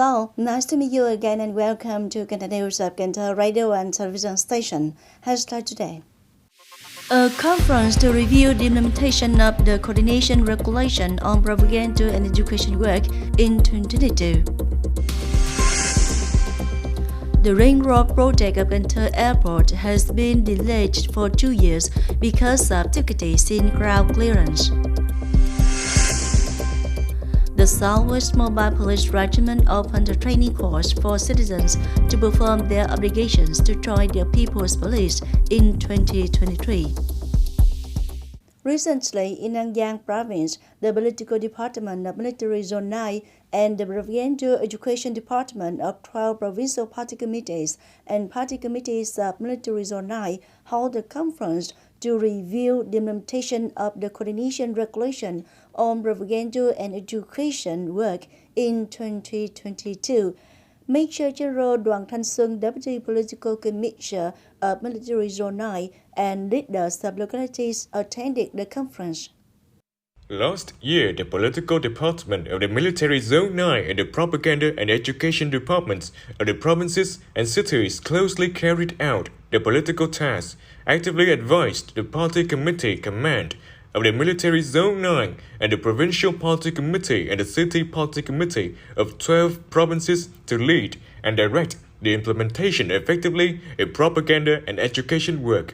Hello, nice to meet you again and welcome to Cần Thơ News of Cần Thơ Radio and Television Station. Hashtag today. A conference to review the implementation of the Coordination Regulation on Propaganda and Education Work in 2022. The Ring Road project of Cần Thơ Airport has been delayed for 2 years because of difficulties in ground clearance. The Southwest Mobile Police Regiment opened a training course for citizens to perform their obligations to join the People's Police in 2023. Recently, in An Giang Province, the Political Department of Military Zone 9 and the Propaganda Education Department of 12 Provincial Party Committees and Party Committees of Military Zone 9 held a conference to review the implementation of the Coordination Regulation on Propaganda and Education Work in 2022. Major General Đoàn Thanh Xuân, Deputy Political Commissioner of Military Zone 9, and leaders of localities attended the conference. Last year, the Political Department of the Military Zone 9 and the Propaganda and Education Departments of the provinces and cities closely carried out the political tasks, actively advised the Party Committee Command of the Military Zone 9 and the Provincial Party Committee and the City Party Committee of 12 provinces to lead and direct the implementation effectively in propaganda and education work.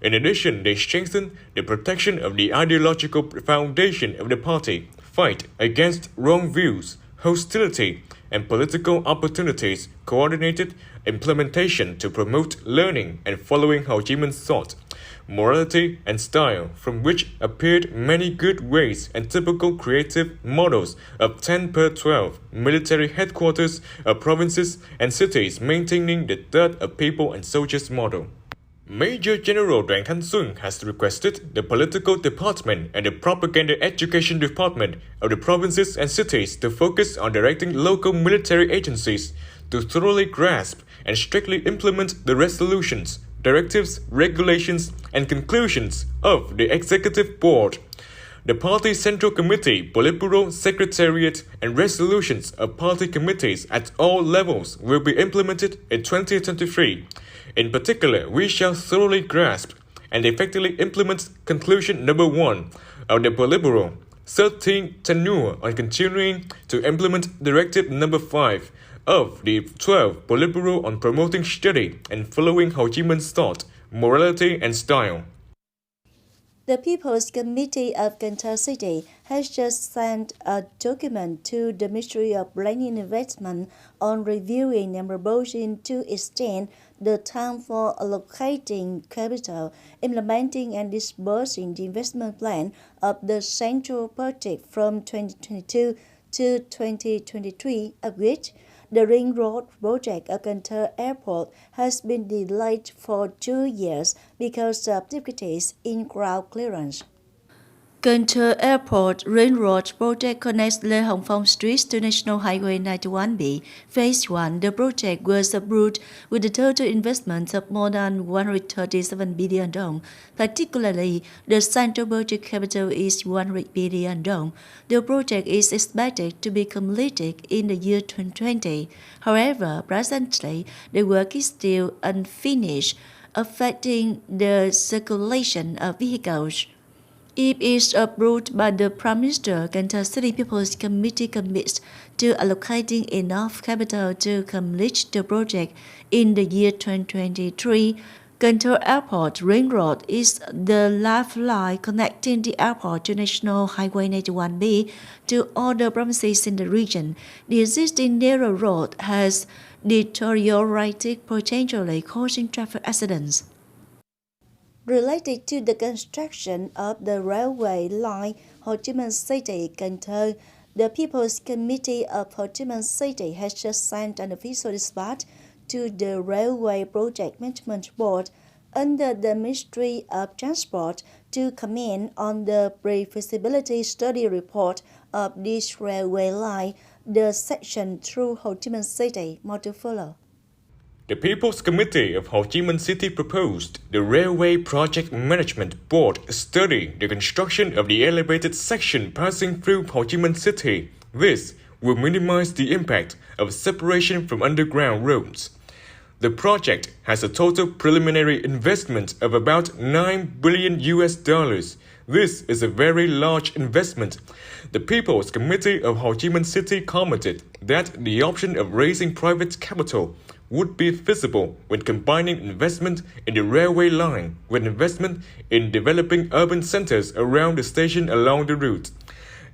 In addition, they strengthened the protection of the ideological foundation of the party, fight against wrong views, hostility, and political opportunities, coordinated implementation to promote learning and following Ho Chi Minh's thought, morality, and style, from which appeared many good ways and typical creative models of 10 per 12 military headquarters of provinces and cities maintaining the third of people and soldiers model. Major General Đoàn Thanh Xuân has requested the Political Department and the Propaganda Education Department of the provinces and cities to focus on directing local military agencies to thoroughly grasp and strictly implement the resolutions, directives, regulations, and conclusions of the Executive Board, the Party Central Committee, Politburo, Secretariat, and resolutions of party committees at all levels will be implemented in 2023. In particular, we shall thoroughly grasp and effectively implement conclusion number 1 of the Politburo 13th tenure on continuing to implement directive number 5 of the 12 Politburo on promoting study and following Ho Chi Minh's thought, morality, and style. The People's Committee of Cần Thơ City has just sent a document to the Ministry of Planning and Investment on reviewing and proposing to extend the time for allocating capital, implementing and disbursing the investment plan of the central project from 2022 to 2023, of which the Ring Road project of Cần Thơ Airport has been delayed for 2 years because of difficulties in ground clearance. Cần Thơ Airport Ring Road project connects Lê Hồng Phong Street to National Highway 91B. Phase 1, the project was approved with a total investment of more than 137 billion dong. Particularly, the central budget capital is 100 billion dong. The project is expected to be completed in the year 2020. However, presently, the work is still unfinished, affecting the circulation of vehicles. If it's approved by the Prime Minister, Cần Thơ City People's Committee commits to allocating enough capital to complete the project in the year 2023. Cần Thơ Airport Ring Road is the lifeline connecting the airport to National Highway 91B to all the provinces in the region. The existing narrow road has deteriorated, potentially causing traffic accidents. Related to the construction of the railway line Ho Chi Minh City, Cần Thơ, the People's Committee of Ho Chi Minh City has just sent an official dispatch to the Railway Project Management Board under the Ministry of Transport to comment on the pre-feasibility study report of this railway line, the section through Ho Chi Minh City. More to follow. The People's Committee of Ho Chi Minh City proposed the Railway Project Management Board study the construction of the elevated section passing through Ho Chi Minh City. This will minimize the impact of separation from underground roads. The project has a total preliminary investment of about $9 billion. This is a very large investment. The People's Committee of Ho Chi Minh City commented that the option of raising private capital would be feasible when combining investment in the railway line with investment in developing urban centers around the station along the route.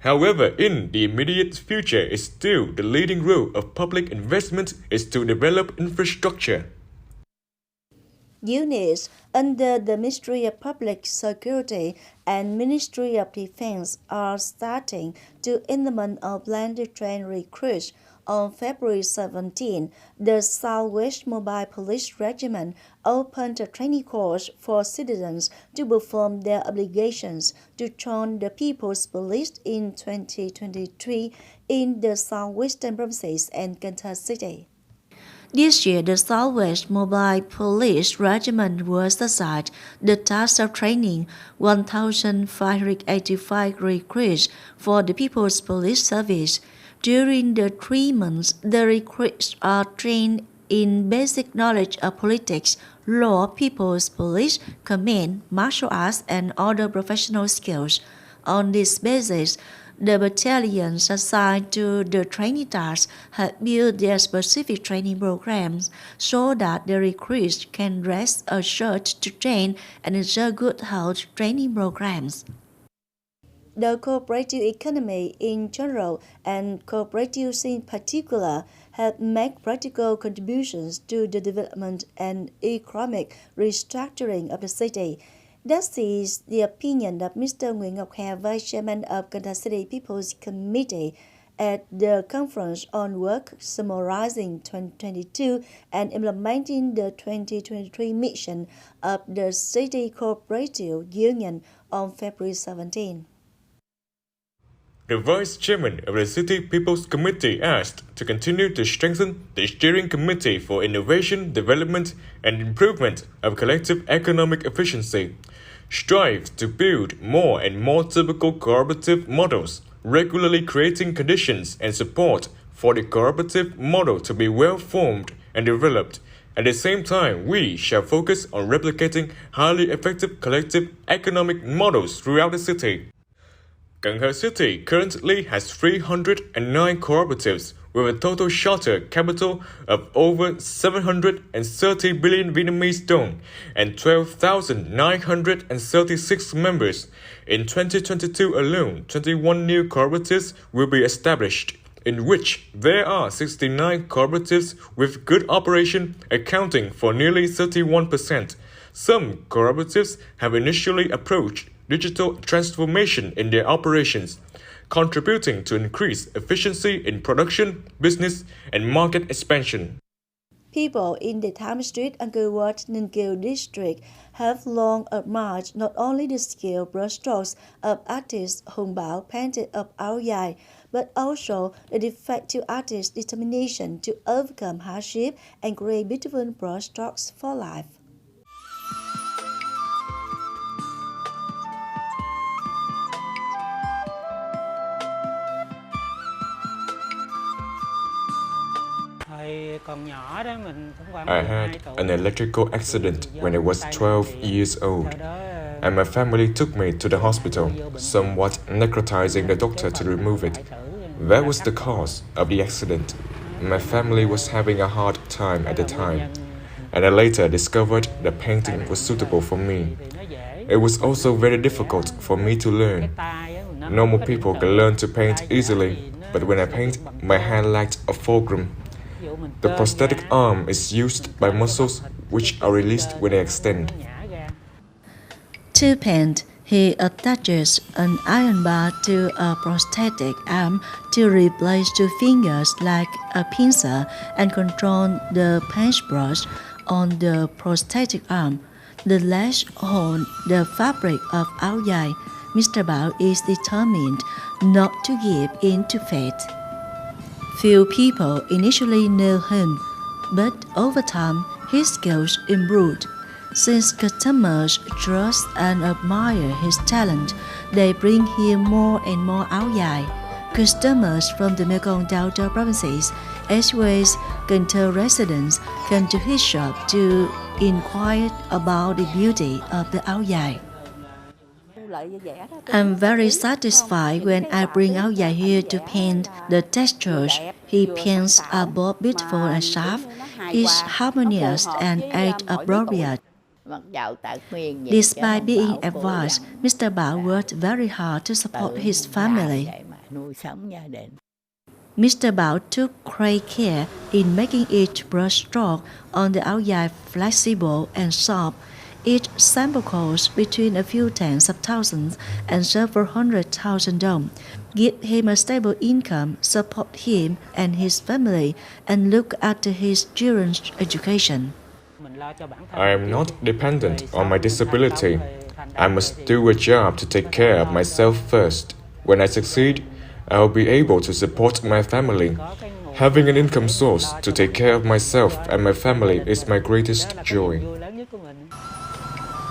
However, in the immediate future, it's still the leading role of public investment is to develop infrastructure. Units under the Ministry of Public Security and Ministry of Defense are starting to implement a plan to train recruits. On February 17, the Southwest Mobile Police Regiment opened a training course for citizens to perform their obligations to join the People's Police in 2023 in the southwestern provinces and Cần Thơ City. This year, the Southwest Mobile Police Regiment was assigned the task of training 1,585 recruits for the People's Police Service. During the 3 months, the recruits are trained in basic knowledge of politics, law, people's police, command, martial arts, and other professional skills. On this basis, the battalions assigned to the training tasks have built their specific training programs so that the recruits can rest assured to train and ensure good health training programs. The cooperative economy in general and cooperatives in particular have made practical contributions to the development and economic restructuring of the city. That is the opinion of Mr. Nguyễn Ngọc Hà, Vice Chairman of Cần Thơ City People's Committee, at the conference on work summarizing 2022 and implementing the 2023 mission of the City Cooperative Union on February 17. The Vice Chairman of the City People's Committee asked to continue to strengthen the Steering Committee for Innovation, Development and Improvement of Collective Economic Efficiency, strives to build more and more typical cooperative models, regularly creating conditions and support for the cooperative model to be well formed and developed. At the same time, we shall focus on replicating highly effective collective economic models throughout the city. Cần Thơ City currently has 309 cooperatives with a total charter capital of over 730 billion Vietnamese dong and 12,936 members. In 2022 alone, 21 new cooperatives will be established, in which there are 69 cooperatives with good operation, accounting for nearly 31%. Some cooperatives have initially approached digital transformation in their operations, contributing to increased efficiency in production, business, and market expansion. People in the Tham Street Angkor Wat Ninh Kiều district have long admired not only the skilled brushstrokes of artist Hùng Bảo painted of áo dài, but also the effective artist's determination to overcome hardship and create beautiful brushstrokes for life. I had an electrical accident when I was 12 years old, and my family took me to the hospital, somewhat necrotizing the doctor to remove it. That was the cause of the accident. My family was having a hard time at the time, and I later discovered the painting was suitable for me. It was also very difficult for me to learn. Normal people can learn to paint easily, but when I paint, my hand lacked a fulcrum. The prosthetic arm is used by muscles which are released when they extend. To paint, he attaches an iron bar to a prosthetic arm to replace two fingers like a pincer and control the paintbrush on the prosthetic arm. The lash hold the fabric of áo dài. Mr. Bảo is determined not to give in to fate. Few people initially knew him, but over time his skills improved. Since customers trust and admire his talent, they bring him more and more áo dài. Customers from the Mekong Delta provinces, as well as Cần Thơ residents, come to his shop to inquire about the beauty of the áo dài. I'm very satisfied when I bring áo dài here to paint. The textures he paints are both beautiful and sharp, each harmonious and age-appropriate. Despite being advanced, Mr. Bảo worked very hard to support his family. Mr. Bảo took great care in making each brush stroke on the áo dài flexible and soft. Each sample costs between a few tens of thousands and several hundred thousand dong. Give him a stable income, support him and his family, and look after his children's education. I am not dependent on my disability. I must do a job to take care of myself first. When I succeed, I will be able to support my family. Having an income source to take care of myself and my family is my greatest joy.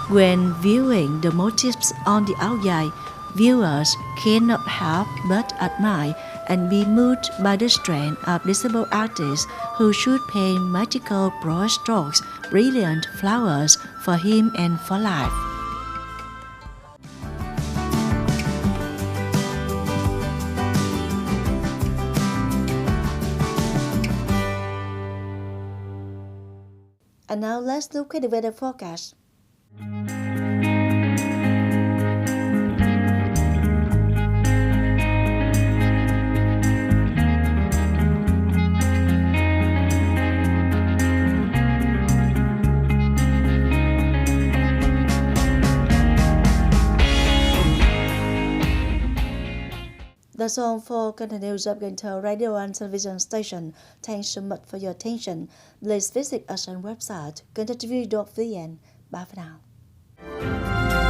When viewing the motifs on the áo dài, viewers cannot help but admire and be moved by the strength of disabled artists who should paint magical brush strokes, brilliant flowers for him and for life. And now let's look at the weather forecast. That's all for content news of Cần Thơ Radio and Television Station. Thanks so much for your attention. Please visit us on website kênh youtube.vn. Bye for now.